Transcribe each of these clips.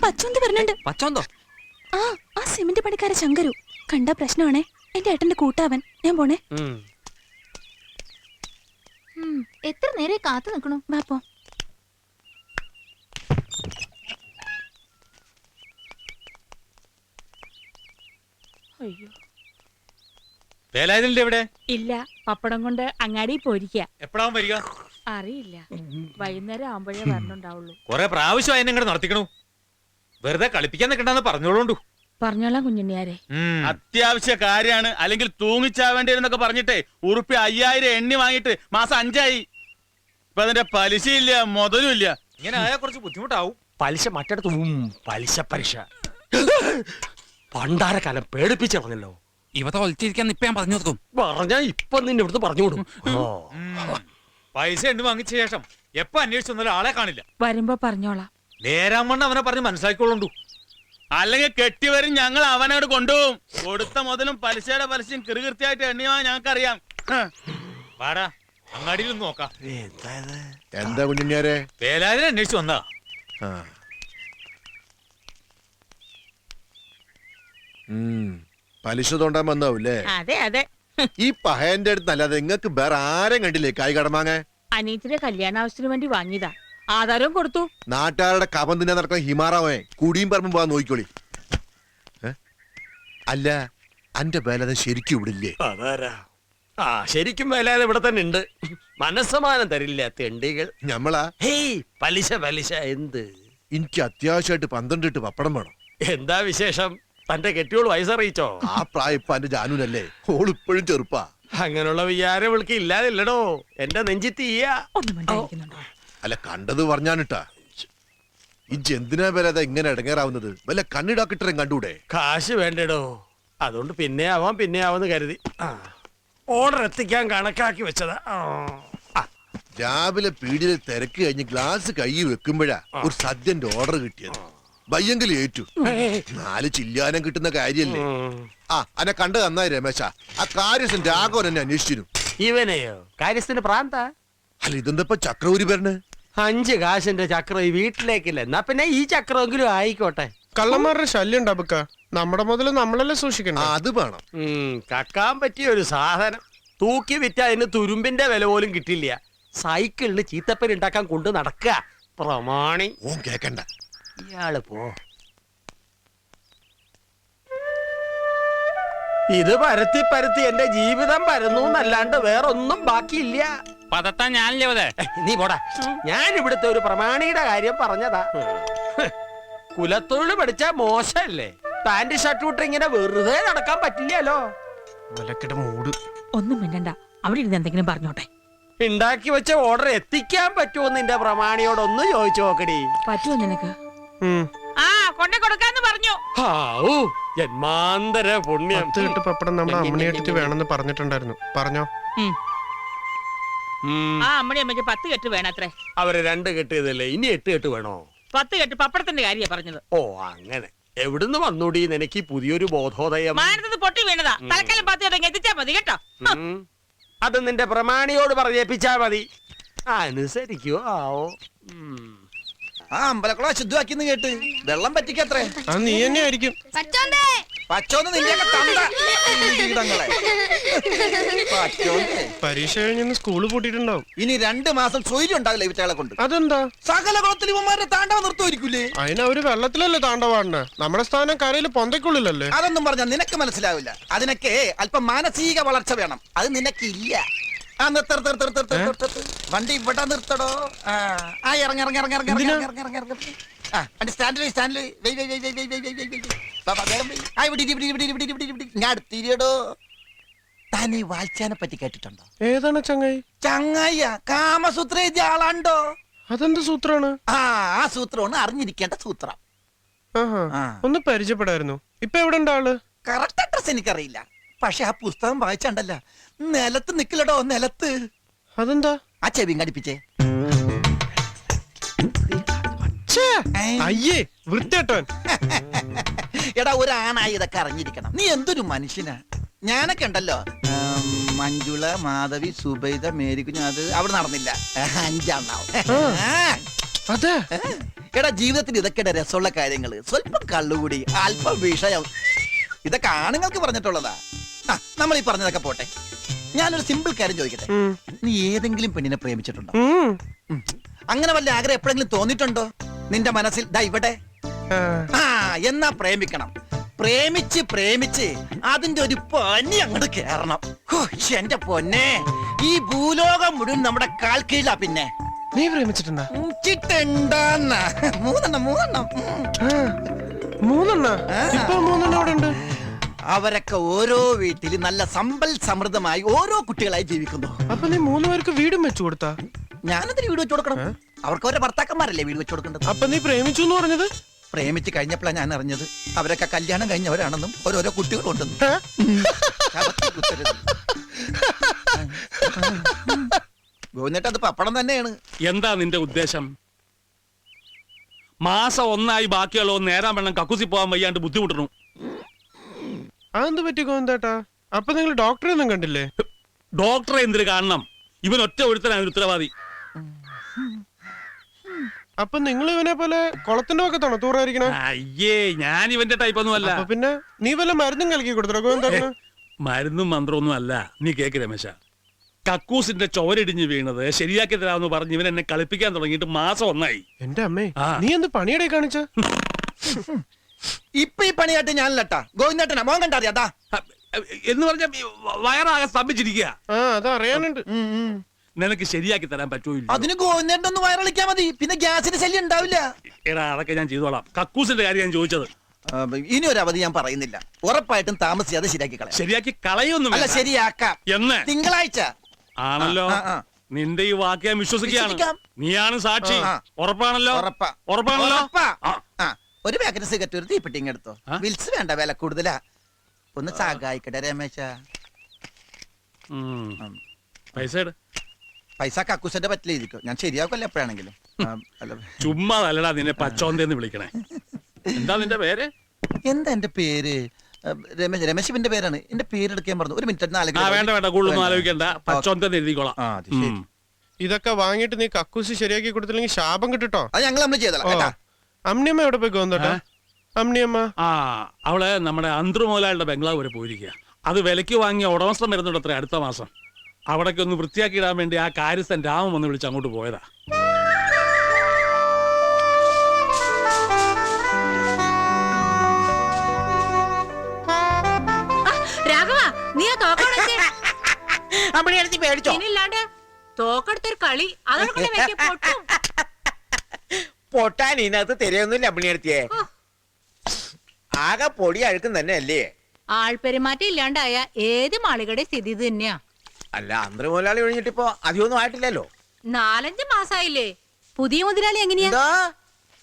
പച്ചോന്ത് വരുന്നുണ്ട്. പച്ചോന്തോ? ആ സിമന്റ് പണിക്കാരെ ശങ്കരു കണ്ട പ്രശ്നമാണേ. എന്റെ ഏട്ടന്റെ കൂട്ടാവൻ. ഞാൻ പോണേ. എത്ര നേരെ കാത്തു നിൽക്കണു. വാപ്പോ. വേലായുധന്റെ എവിടെ? ഇല്ല, പപ്പടം കൊണ്ട് അങ്ങാടി പോയിരിക്കുക. എപ്പോഴാവും വരിക? അറിയില്ല, വൈകുന്നേരം ആവുമ്പോഴേ വരണുണ്ടാവുള്ളൂ. കൊറേ പ്രാവശ്യം അതിനെ ഇങ്ങോട്ട് നടത്തിക്കണു. വെറുതെ കളിപ്പിക്കാൻ നിൽക്കണ്ടെന്ന് പറഞ്ഞോളൂ. പറഞ്ഞോളാം കുഞ്ഞുണ്ണിയാരെ. അത്യാവശ്യ കാര്യമാണ്, അല്ലെങ്കിൽ തൂങ്ങിച്ചാവേണ്ടിരുന്നൊക്കെ പറഞ്ഞിട്ടേ ഉറുപ്പി 5000 എണ്ണി വാങ്ങിയിട്ട് മാസം 5 ആയി. ഇപ്പൊ അതിന്റെ പലിശയില്ല, മുതലും ഇല്ല. ഇങ്ങനെ ആയാൽ കുറച്ച് ബുദ്ധിമുട്ടാവും. പലിശ മറ്റടുത്ത് പലിശ പലിശ പണ്ടാരക്കാലം പേടിപ്പിച്ചിറങ്ങല്ലോ. ഇവത്തെ ഒളിച്ചിരിക്കാൻ ഇപ്പൊ ഞാൻ പറഞ്ഞു കൊടുക്കും. പറഞ്ഞാ ഇപ്പൊ നിന്നെ ഇവിടുന്ന് പറഞ്ഞു കൊടുക്കും. പൈസ എണ്ണി വാങ്ങിച്ച ശേഷം എപ്പോ അന്വേഷിച്ചൊന്നും ആളെ കാണില്ല. വരുമ്പോ പറഞ്ഞോളാം. നേരാമണ്ണം അവനെ പറഞ്ഞ് മനസ്സിലാക്കിക്കൊള്ളു. അല്ലെങ്കിൽ കെട്ടിവരും ഞങ്ങൾ അവനോട് കൊണ്ടുപോകും. കൊടുത്ത മുതലും പലിശയുടെ പലിശയും കൃത്യമായിട്ട് എണ്ണിയാ ഞങ്ങൾക്കറിയാം. വാടാ, അങ്ങാടിയിൽ നോക്കാം. എന്താ കുഞ്ഞിഞ്ഞാരെ? വേലാതിനെ അന്വേഷിച്ചു വന്നാ. പലിശ തോണ്ടാൻ വന്നാവൂല്ലേ? അതെ അതെ. ഈ പഹയന്റെ അടുത്ത് അല്ലാതെ നിങ്ങക്ക് വേറെ ആരും കണ്ടില്ലേ കായ് കടമാങ്ങ? അനീറ്റിന്റെ കല്യാണാവശ്യത്തിന് വേണ്ടി വാങ്ങിയതാ. ആധാരവും കൊടുത്തു. നാട്ടുകാരുടെ കപം തിന്നെ നടക്കുന്ന ഹിമാറാവേ കുടിയും പറമ്പും പോവാൻ നോക്കിക്കോളി. അല്ല, അന്റെ വേലാതെ ശരിക്കും ഇവിടില്ലേ? അതാരാ? ശരിക്കും വേലാതെ ഇവിടെ തന്നെ ഉണ്ട്. മനസ്സമാനം തരില്ല തെണ്ടികൾ. ഞമ്മളാ? ഹേയ്, പലിശ പലിശ എന്ത്? എനിക്ക് അത്യാവശ്യമായിട്ട് 12 ഇട്ട് പപ്പടം വേണം. എന്താ വിശേഷം? തന്റെ കെട്ടിയോള് വയസ്സറിയിച്ചോ? ആ പ്രായം ഇപ്പൊ എന്റെ ജാനൂനല്ലേ? ഓളിപ്പോഴും ചെറുപ്പാ. അങ്ങനെയുള്ള വിചാരം വിളിക്ക് ഇല്ലാതില്ലടോ. എന്റെ നെഞ്ചിത്തീയ. അല്ല, കണ്ടത് പറഞ്ഞാനിട്ടാ. ഇജ്ജ് എന്തിനാ വരാതെ ഇങ്ങനെ ഇടങ്ങേറാവുന്നത്? വല്ല കണ്ണിടാക്കിട്ടരം കണ്ടൂടെ? കാശ് വേണ്ടടോ. അതുകൊണ്ട് പിന്നെ ആവാന്ന് കരുതി ഓർഡർ എത്തിക്കാൻ കണക്കാക്കി വെച്ചതാ. രാവിലെ പീടിയിൽ തിരക്ക് കഴിഞ്ഞ് ഗ്ലാസ് കൈ വെക്കുമ്പോഴാ ഒരു സദ്യന്റെ ഓർഡർ കിട്ടിയത്. ബയ്യെങ്കിലും ഏറ്റു. 4 ചില്ലാനം കിട്ടുന്ന കാര്യല്ലേ? അന്നെ കണ്ടു തന്നായി രമേശ. ആ കാര്യസ്ഥൻ രാഘവൻ എന്നെ അന്വേഷിച്ചിരുന്നു. ഇവനെയോ? കാര്യസ്ഥന് പ്രാന്ത? അല്ല, ഇതെന്തപ്പ ചക്രവൂരി പറഞ്ഞ്? 5 കാശിന്റെ ചക്രം ഈ വീട്ടിലേക്കില്ല. എന്നാ പിന്നെ ഈ ചക്രമെങ്കിലും ആയിക്കോട്ടെ. കള്ളന്മാരുടെ ശല്യം ഉണ്ടാവുക. നമ്മുടെ മുതൽ നമ്മളല്ലേ സൂക്ഷിക്കണം. അത് വേണം. കക്കാൻ പറ്റിയ ഒരു സാധനം. തൂക്കി വിറ്റ അതിന് തുരുമ്പിന്റെ വില പോലും കിട്ടില്ല. സൈക്കിളിന് ചീത്തപ്പേര് ഉണ്ടാക്കാൻ കൊണ്ട് നടക്കുക പ്രമാണി. ഓൻ കേക്കണ്ട. ഇയാള് പോ. ഇത് പരത്തി പരത്തി എന്റെ ജീവിതം പരന്നു എന്നല്ലാണ്ട് വേറൊന്നും ബാക്കിയില്ല. പതത്താൻ ഞാനല്ലേ അതെ. നീ പോടാ. ഞാൻ ഇവിടുത്തെ ഒരു പ്രമാണിയുടെ കാര്യം പറഞ്ഞതാ. കുലത്തൊഴിൽ പഠിച്ചാ മോശല്ലേ? പാന്റ് ഷർട്ട് വിട്ട് ഇങ്ങനെ വെറുതെ നടക്കാൻ പറ്റില്ലല്ലോ. ഒന്നും മിണ്ടണ്ട, അവിടെ ഇരുന്ന് എന്തെങ്കിലും പറഞ്ഞോട്ടെ. ഉണ്ടാക്കി വെച്ച ഓർഡർ എത്തിക്കാൻ പറ്റുമോ നിന്റെ പ്രമാണിയോടൊന്ന് ചോദിച്ചു നോക്കടി. പറ്റുമോ നിനക്ക്? കൊണ്ടേ കൊടുക്കാന്ന് പറഞ്ഞു. ജന്മാന്തര പുണ്യം. 10 കെട്ട് പപ്പടം നമ്മുടെ അമ്മണിയേട്ടിട്ട് വേണമെന്ന് പറഞ്ഞിട്ടുണ്ടായിരുന്നു. പറഞ്ഞോ? അമ്മണി അമ്മയ്ക്ക് 10 കെട്ട് വേണത്രേ. അവര് 2 കെട്ട് ചെയ്തല്ലേ, ഇനി 8 കെട്ട് വേണോ? 10 കെട്ട് പപ്പടത്തിന്റെ കാര്യ പറഞ്ഞത്. ഓ അങ്ങനെ. എവിടുന്ന് വന്നൂടി നിനക്ക് പുതിയൊരു ബോധോദയം? മാനത്ത് പൊട്ടി വീണതാ. തലക്കാലം 10 കെട്ട് എത്തിച്ചാ മതി കേട്ടോ. അത് നിന്റെ പ്രമാണിയോട് പറഞ്ഞേപ്പിച്ചാ മതി. അനുസരിക്കോ ആവോ. ആ അമ്പലക്കുളം അശുദ്ധമാക്കിന്ന് കേട്ട് വെള്ളം പറ്റിക്കത്രേ. അത് നീ തന്നെ ആയിരിക്കും. പച്ചോന്ന് നിന്റെയൊക്കെ തന്തങ്ങളെ. പരീക്ഷ കഴിഞ്ഞ് സ്കൂള് പൂട്ടിട്ടുണ്ടാവും. ഇനി 2 മാസം സ്വൈര്യം ഉണ്ടാവില്ല ഇവറ്റകളെ കൊണ്ട്. അതെന്താ? സകല കുളത്തിൽ ഇവന്മാരുടെ താണ്ടവം നിർത്തുമായിരിക്കൂലേ? അതിന് അവര് വെള്ളത്തിലല്ലേ താണ്ടവാണ്. നമ്മുടെ സ്ഥാനം കരയിൽ പൊന്തയ്ക്കുള്ളിലല്ലേ? അതൊന്നും പറഞ്ഞാൽ നിനക്ക് മനസ്സിലാവില്ല. അതിനൊക്കെ അല്പം മാനസിക വളർച്ച വേണം. അത് നിനക്കില്ല. വണ്ടി ഇവിടെ നിർത്തടോ. താനീ വാൽച്ചാനെ പറ്റി കേട്ടിട്ടുണ്ടോ? ഏതാണ് ചങ്ങായി? ചങ്ങായ കാമസൂത്ര എഴുതിയ ആളാണ്ടോ? അതെന്ത് സൂത്രാണ്? ആ സൂത്രമാണ് അറിഞ്ഞിരിക്കേണ്ട സൂത്രം. ഒന്ന് പരിചയപ്പെടായിരുന്നു. ഇപ്പൊ എവിടെ ഉണ്ട് ആള്? കറക്റ്റ് അഡ്രസ് എനിക്കറിയില്ല. പക്ഷെ ആ പുസ്തകം വായിച്ചണ്ടല്ല, നിലത്ത് നിക്കില്ലടോ, നിലത്ത്. അതെന്താ? ആ ചെവിയും കടിപ്പിച്ചേ. അയ്യേ വൃത്തിയേട്ടൻ. എടാ, ഒരാണായി ഇതൊക്കെ അറിഞ്ഞിരിക്കണം. നീ എന്തൊരു മനുഷ്യനാ. ഞാനൊക്കെ ഉണ്ടല്ലോ, മഞ്ജുള, മാധവി, സുബൈദ, മേരി കുഞ്ഞ്, അത് അവിടെ നടന്നില്ല. 5 എണ്ണാവും. അതെ, എടാ ജീവിതത്തിൽ ഇതൊക്കെ രസമുള്ള കാര്യങ്ങള്. സ്വല്പം കള്ളുകൂടി, അല്പം വിഷയം, ഇതൊക്കെ ആണുങ്ങൾക്ക് പറഞ്ഞിട്ടുള്ളതാ. നമ്മൾ ഈ പറഞ്ഞതൊക്കെ പോട്ടെ. ഞാനൊരു സിമ്പിൾ കാര്യം ചോദിക്കട്ടെ. നീ ഏതെങ്കിലും പെണ്ണിനെ പ്രേമിച്ചിട്ടുണ്ടോ? അങ്ങനെ വല്ല ആഗ്രഹം എപ്പോഴെങ്കിലും തോന്നിയിട്ടുണ്ടോ നിന്റെ മനസ്സിൽ? ദാ ഇവിടെ. എന്നാ പ്രേമിക്കണം. പ്രേമിച്ച് പ്രേമിച്ച് അതിന്റെ ഒരു പനി അങ്ങോട്ട് കേറണം. എന്റെ പൊന്നെ, ഈ ഭൂലോകം മുഴുവൻ നമ്മുടെ കാൽ കീഴിലാ. പിന്നെ നീ പ്രേമിച്ചിട്ടുണ്ടാ? മൂന്നെണ്ണ ഇപ്പൊ മൂന്നെണ്ണം അവിടെ ഉണ്ട്. അവരൊക്കെ ഓരോ വീട്ടിൽ നല്ല സമ്പൽ സമൃദ്ധമായി ഓരോ കുട്ടികളായി ജീവിക്കുന്നു. അപ്പൊ നീ 3 പേർക്ക് വീടും വെച്ചു കൊടുത്താ? ഞാനതിന് വീട് വെച്ചു കൊടുക്കണം. അവർക്ക് അവരുടെ ഭർത്താക്കന്മാരല്ലേ വീട് വെച്ചു കൊടുക്കേണ്ടത്. അപ്പൊ നീ പ്രേമിച്ചു എന്ന് പറഞ്ഞത്? പ്രേമിച്ച് കഴിഞ്ഞപ്പോഴാണ് ഞാൻ അറിഞ്ഞത് അവരൊക്കെ കല്യാണം കഴിഞ്ഞവരാണെന്നും ഓരോരോ കുട്ടികളുണ്ടെന്നും. ഗോവിന്ദേട്ടാ, അത് പപ്പടം തന്നെയാണ്. എന്താ നിന്റെ ഉദ്ദേശം? മാസം 1 ബാക്കിയുള്ളോ നേരാൻ വെള്ളം കക്കൂസി പോകാൻ വയ്യാണ്ട് ബുദ്ധിമുട്ടണു. അതെന്ത് പറ്റി ഗോവിന്ദേട്ടാ? അപ്പൊ നിങ്ങൾ ഡോക്ടറെ ഒന്നും കണ്ടില്ലേ? ഡോക്ടറെ എന്തിനു കാണണം? ഇവൻ ഒറ്റ ഒരുത്തനാണ് ഉത്തരവാദി. അപ്പൊ നിങ്ങൾ ഇവനെ പോലെ കുളത്തിന്റെ പക്കത്താണോ തൂറായിരിക്കണേ? അയ്യേ, ഞാൻ ഇവന്റെ ടൈപ്പ് ഒന്നും അല്ല. അപ്പൊ പിന്നെ നീ വല്ല മരുന്നും കലക്കി കൊടുത്തോ ഗോവിന്ദേട്ടന്? മരുന്നും മന്ത്രമൊന്നും അല്ല. നീ കേക്ക് രമേശ, കക്കൂസിന്റെ ചോരടിഞ്ഞ് വീണത് ശരിയാക്കി തരാമെന്ന് പറഞ്ഞ് ഇവൻ എന്നെ കളിപ്പിക്കാൻ തുടങ്ങിയിട്ട് മാസം 1 എന്റെ അമ്മേ, നീ എന്ത് പണിയുടെ കാണിച്ച? ഇപ്പൊ ഈ പണിയായിട്ട് ഞാനല്ലട്ടാ, ഗോവിന്ദേട്ടനാ. മോൻ കണ്ടറിയാതാ എന്ന് പറഞ്ഞ വയറാകെ സ്തംഭിച്ചിരിക്കുക. അതറിയാനുണ്ട്. നിനക്ക് ശരിയാക്കി തരാൻ പറ്റൂല്ല. അതിന് ഗോവിന്ദേട്ടൻ ഒന്ന് വയറിളിക്കാ മതി, പിന്നെ ഗ്യാസിന് ശല്യം ഉണ്ടാവില്ല. എടാ, അതൊക്കെ ഞാൻ ചെയ്തോളാം. കക്കൂസിന്റെ കാര്യം ഞാൻ ചോദിച്ചത്. ഇനി ഒരു അവധി ഞാൻ പറയുന്നില്ല. ഉറപ്പായിട്ടും താമസിയാതെ ശരിയാക്കി കളയാം. ശരിയാക്കി കളയൊന്നും അല്ല, ശരിയാക്കാം. എന്ന് തിങ്കളാഴ്ച ആണല്ലോ. നിന്റെ ഈ വാക്ക് ഞാൻ വിശ്വസിക്കുകയാണ്. നീയാണ് സാക്ഷി. ഉറപ്പാണല്ലോ? ഉറപ്പാണല്ലോ. ഒരു പാക്കറ്റ് സിഗരറ്റ്, ഒരു തീപ്പെട്ടിങ് എടുത്തോ. വിൽസ് വേണ്ട, വില കൂടുതലാ. ഒന്ന് സഹായിക്കട്ടെ രമേശ. പൈസ കക്കൂസന്റെ പറ്റിലിരിക്കും, ഞാൻ ശരിയാക്കല്ലോ എപ്പോഴാണെങ്കിലും. ചുമ്മാ നല്ലടാ നിന്നെ പച്ചോന്തേന്ന് വിളിക്കണേ. എന്താ നിന്റെ പേര്? എന്താ എന്റെ പേര്? രമേശ്. രമേശിന്റെ പേരാണ്. എന്റെ പേരെടുക്കാൻ പറഞ്ഞു. ഒരു മിനിറ്റ്. വേണ്ട വേണ്ട, കൂടുതലൊന്നും ആലോചിക്കണ്ട. പച്ചോന്തേന്ന് എഴുതിക്കോളാം. ഇതൊക്കെ വാങ്ങിയിട്ട് നീ കക്കൂസ് ശരിയാക്കി കൊടുത്തില്ലെങ്കിൽ ശാപം കിട്ടോ? അത് ഞങ്ങൾ നമ്മൾ ചെയ്തോളാം. അമ്നിയമ്മ എവിടെ പോയി ഗോവിന്ദേട്ടാ? അമ്നിയമ്മ അവള് നമ്മുടെ അന്തർമോലാളുടെ ബംഗ്ലാവ് വരെ പോയിരിക്കുക. അത് വിലക്ക് വാങ്ങിയ ഉടമസ്ഥം വരുന്നുണ്ട് അത്ര അടുത്ത മാസം. അവിടേക്ക് ഒന്ന് വൃത്തിയാക്കി ഇടാൻ വേണ്ടി ആ കാര്യസ്ഥൻ രാമൻ വന്ന് വിളിച്ച് അങ്ങോട്ട് പോയതാ. രാഘവ, നീ ആ പേടിച്ചോ? തോക്കെടുത്തൊരു കളി അതോടെ പൊട്ടാൻ ഇതിനകത്ത് തിരയൊന്നുമില്ല അമ്മിണിയെടുത്തിയെ. ആകെ പൊടി അഴുക്കും തന്നെ അല്ലേ? ആൾപെരുമാറ്റം ഇല്ലാണ്ടായ ഏത് മാളികയുടെ സ്ഥിതി ഇത് തന്നെയാ. അല്ല, അന്തർമുതലാളി ഒഴിഞ്ഞിട്ടിപ്പോ അധികമൊന്നും ആയിട്ടില്ലല്ലോ. 4-5 മാസായില്ലേ? പുതിയ മുതലാളി എങ്ങനെയാ?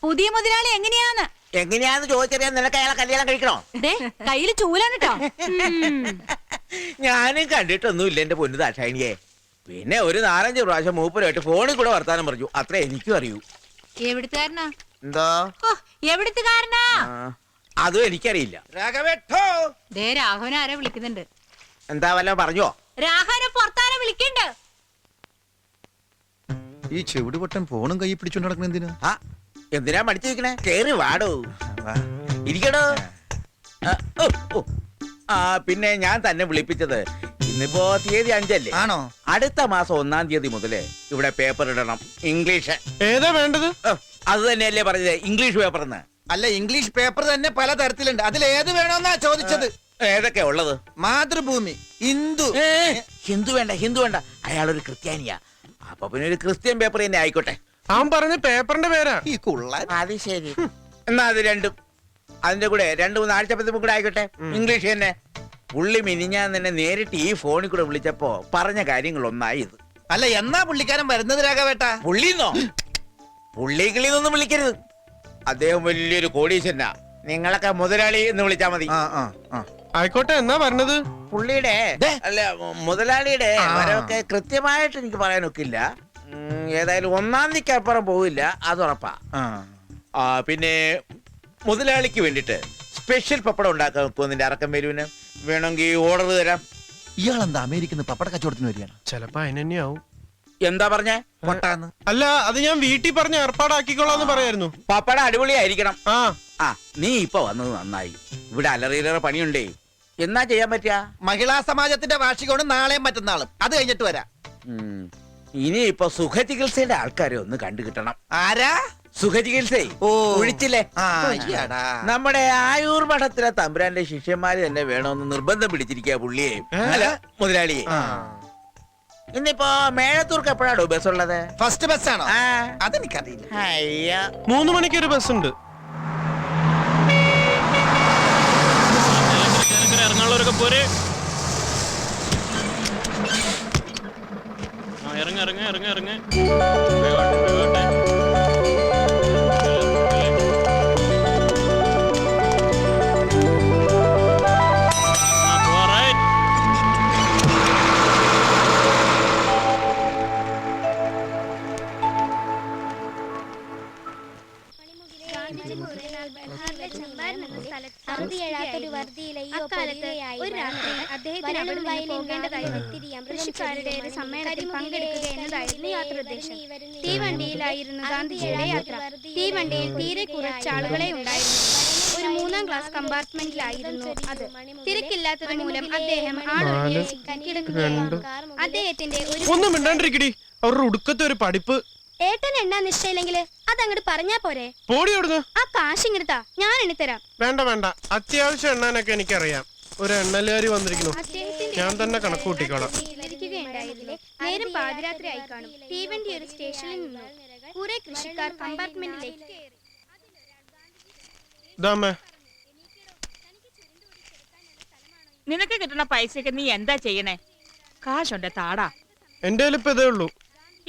പുതിയ മുതലാളി എങ്ങനെയാന്ന് ചോദിച്ചറിയാൻ നിനക്ക് അയാളെ കല്യാണം കഴിക്കണോ? കയ്യില് ചൂലാണ് കേട്ടോ. ഞാനും കണ്ടിട്ടൊന്നുമില്ല എന്റെ പൊന്നു ദാക്ഷായണിയെ. പിന്നെ ഒരു 4-5 പ്രാവശ്യം മൂപ്പരുമായിട്ട് ഫോണിൽ കൂടെ വർത്താനം പറഞ്ഞു. അത്രേ എനിക്കും അറിയൂ. എവിടുത്തുകാരനാ? എന്താ എവിടുത്തുകാരനാ? അതും എനിക്കറിയില്ല. രാഘവേട്ടോ, രാഘവനെ ആരാ വിളിക്കുന്നുണ്ട്. എന്താ വല്ല പറഞ്ഞോ? രാഘവനെ പുറത്താരെ വിളിക്കണ്ട്. ഈ ചെവിട് പൊട്ടൻ ഫോണും കൈ പിടിച്ചോണ്ട് നടക്കണ എന്തിനാ? എന്തിനാ മടിച്ചിരിക്കണേ? കേറി വാടോ, ഇരിക്കടോ. പിന്നെ ഞാൻ തന്നെ വിളിപ്പിച്ചത് ഇന്നിപ്പോ തീയതി 5 അല്ലേ? ആണോ? അടുത്ത മാസം 1-ാം തീയതി മുതല് ഇവിടെ പേപ്പർ ഇടണം. ഇംഗ്ലീഷ്. ഏതാ വേണ്ടത്? അത് തന്നെയല്ലേ പറഞ്ഞത്, ഇംഗ്ലീഷ് പേപ്പർ എന്ന്. അല്ല, ഇംഗ്ലീഷ് പേപ്പർ തന്നെ പല തരത്തിലുണ്ട്. അതിൽ ഏത് വേണമെന്നാ ചോദിച്ചത്. ഏതൊക്കെയാ ഉള്ളത്? മാതൃഭൂമി, ഹിന്ദു. ഹിന്ദു വേണ്ട, ഹിന്ദു വേണ്ട. അയാളൊരു ക്രിസ്ത്യാനിയാ. അപ്പൊ പിന്നെ ഒരു ക്രിസ്ത്യൻ പേപ്പർ തന്നെ ആയിക്കോട്ടെ. അവൻ പറഞ്ഞ പേപ്പറിന്റെ പേരാ ഈ കുള്ളൻ. അത് ശരി. എന്നാ അത് രണ്ടും, അതിന്റെ കൂടെ 2-3 ആഴ്ചപ്പത്തും കൂടെ ആയിക്കോട്ടെ. ഇംഗ്ലീഷ് തന്നെ. പുള്ളി മിനിഞ്ഞാൻ തന്നെ നേരിട്ട് ഈ ഫോണിൽ കൂടെ വിളിച്ചപ്പോ പറഞ്ഞ കാര്യങ്ങളൊന്നായി ഇത്. അല്ല, എന്നാ പുള്ളിക്കാരൻ വരുന്നത് രാഘവേട്ട? പുള്ളിന്നോ? പുള്ളിക്കിളിന്നൊന്നും വിളിക്കരുത്. അദ്ദേഹം വലിയൊരു കോടീശ്വരനാ. നിങ്ങളൊക്കെ മുതലാളി എന്ന് വിളിച്ചാ മതി. ആയിക്കോട്ടെ, എന്നാ പറഞ്ഞത്? പുള്ളിയുടെ അല്ല, മുതലാളിയുടെ വരവൊക്കെ കൃത്യമായിട്ട് എനിക്ക് പറയാനൊക്കില്ല. ഏതായാലും 1-ാം തീയതിക്ക് അപ്പുറം പോവില്ല, അത് ഉറപ്പാ. പിന്നെ മുതലാളിക്ക് വേണ്ടിട്ട് സ്പെഷ്യൽ പപ്പടം ഉണ്ടാക്കാൻ വെക്കുമോ നിന്റെ അറക്കം വരുവിന്? വേണമെങ്കിൽ ഓർഡർ തരാം. ഇയാളെന്താ അമേരിക്കന്ന് പപ്പട കച്ചവടത്തിന് വരികയാണ്? ചിലപ്പോ അതിനെന്നെയാവും. എന്താ പറഞ്ഞേ? പൊട്ടാന്ന്. അല്ല അത് ഞാൻ വീട്ടിൽ പറഞ്ഞ് ഏർപ്പാടാക്കിക്കോളാന്ന് പറയായിരുന്നു. പപ്പടം അടിപൊളിയായിരിക്കണം. ആ ആ നീ ഇപ്പൊ വന്നത് നന്നായി. ഇവിടെ അലറിയിലേറെ പണിയുണ്ടേ. എന്നാ ചെയ്യാൻ പറ്റിയ? മഹിളാ സമാജത്തിന്റെ വാർഷികമാണ് നാളെയും മറ്റന്നാളും. അത് കഴിഞ്ഞിട്ട് വരാം. ഇനി ഇപ്പൊ സുഖചികിത്സയുടെ ആൾക്കാരെ ഒന്ന് കണ്ടു കിട്ടണം. ആരാ? സുഖചികിത്സ ഒഴിച്ചില്ലേ? നമ്മുടെ ആയൂർ മഠത്തിലെ തമ്പുരാന്റെ ശിഷ്യന്മാര് തന്നെ വേണമെന്ന് നിർബന്ധം പിടിച്ചിരിക്കുക പുള്ളിയെ. അല്ല മുതലാളിയെ. ഇന്നിപ്പോ മേഴത്തൂർക്ക് എപ്പോഴാണോ ബസ് ഉള്ളത്? ഫസ്റ്റ് ബസ്സാണോ? അതെനിക്കറിയില്ല. അയ്യ 3 മണിക്ക് ഒരു ബസ് ഉണ്ട്. ഇറങ്ങാനുള്ളവരൊക്കെ പോരെ. ഇറങ്ങ ഇറങ്ങ ഇറങ്ങ ഇറങ്ങ കൃഷിക്കാരുടെ ഒരു സമ്മേളനത്തിൽ പങ്കെടുക്കുക എന്നതായിരുന്നു യാത്രോദ്ദേശം. തീവണ്ടിയിലായിരുന്നു ഗാന്ധിജിയുടെ യാത്ര. തീവണ്ടിയിൽ തീരെ കുറച്ച് ആളുകളെ ഉണ്ടായിരുന്നു. ഒരു 3-ാം ക്ലാസ് കമ്പാർട്ട്മെന്റിലായിരുന്നു അത്. തിരക്കില്ലാത്തത് മൂലം അദ്ദേഹം കിടക്കുകയായിരുന്നു. അദ്ദേഹത്തിന്റെ ഒന്നും മിണ്ടാണ്ടിരിക്കടി. അവരുടെ ഉടുക്കത്തെ ഒരു പഠിപ്പ്. ഏട്ടൻ എണ്ണാൻ നിശ്ചയില്ലെങ്കിൽ അതങ്ങോട്ട് പറഞ്ഞാ പോരെ? പോടി അവിടുന്ന്. ആ കാശ് ഇങ്ങെടുത്താ ഞാൻ എണ്ണിത്തരാം. വേണ്ട വേണ്ട, അത്യാവശ്യം എണ്ണാനൊക്കെ എനിക്കറിയാം. ഒരു എണ്ണലുകാരി വന്നിരിക്കുന്നു, ഞാൻ തന്നെ കണക്ക് കൂട്ടിക്കോളാം. നേരം പാതിരാത്രി ആയി കാണും. തീവണ്ടി ഒരു സ്റ്റേഷനിൽ നിന്നു. കുറെ കൃഷിക്കാർ കമ്പാർട്ട്മെന്റിലേക്ക് കയറി. നിനക്ക് കിട്ടുന്ന പൈസക്ക് നീ എന്താ ചെയ്യണേ? കാശുണ്ട് താടാ. എന്റെ ഇപ്പൊ ഇതേ ഉള്ളൂ.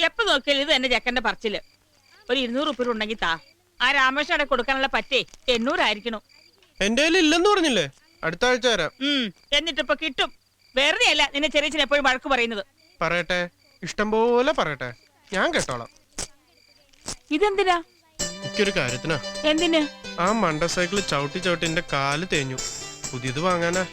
എപ്പോ നോക്കിയാലും ഇത് എന്നെ ചെക്കന്റെ പറച്ചില്. ഒരു 200 ഉറുപ്പിക ഉണ്ടെങ്കിൽ താ. ആ രാമേശ്വരം കൊടുക്കാനുള്ള പറ്റേ 800 ആയിരിക്കണം. എന്റെ ഇല്ലെന്ന് പറഞ്ഞില്ലേ, അടുത്ത ആഴ്ച തരാം. എന്നിട്ടിപ്പൊ കിട്ടും. വെറുതെ അല്ല നിന്നെ ചെറിയ എപ്പോഴും വഴക്ക് പറയുന്നത്. പറയട്ടെ, ഇഷ്ടം പോലെ പറയട്ടെ, ഞാൻ കേട്ടോളാം. ഇതെന്തിനാ? എനിക്കൊരു കാര്യത്തിനാ. എന്തിന്? ആ മണ്ട സൈക്കിള് ചവിട്ടി ചവിട്ടി എന്റെ കാല് തേഞ്ഞു. പുതിയത് വാങ്ങാനാ.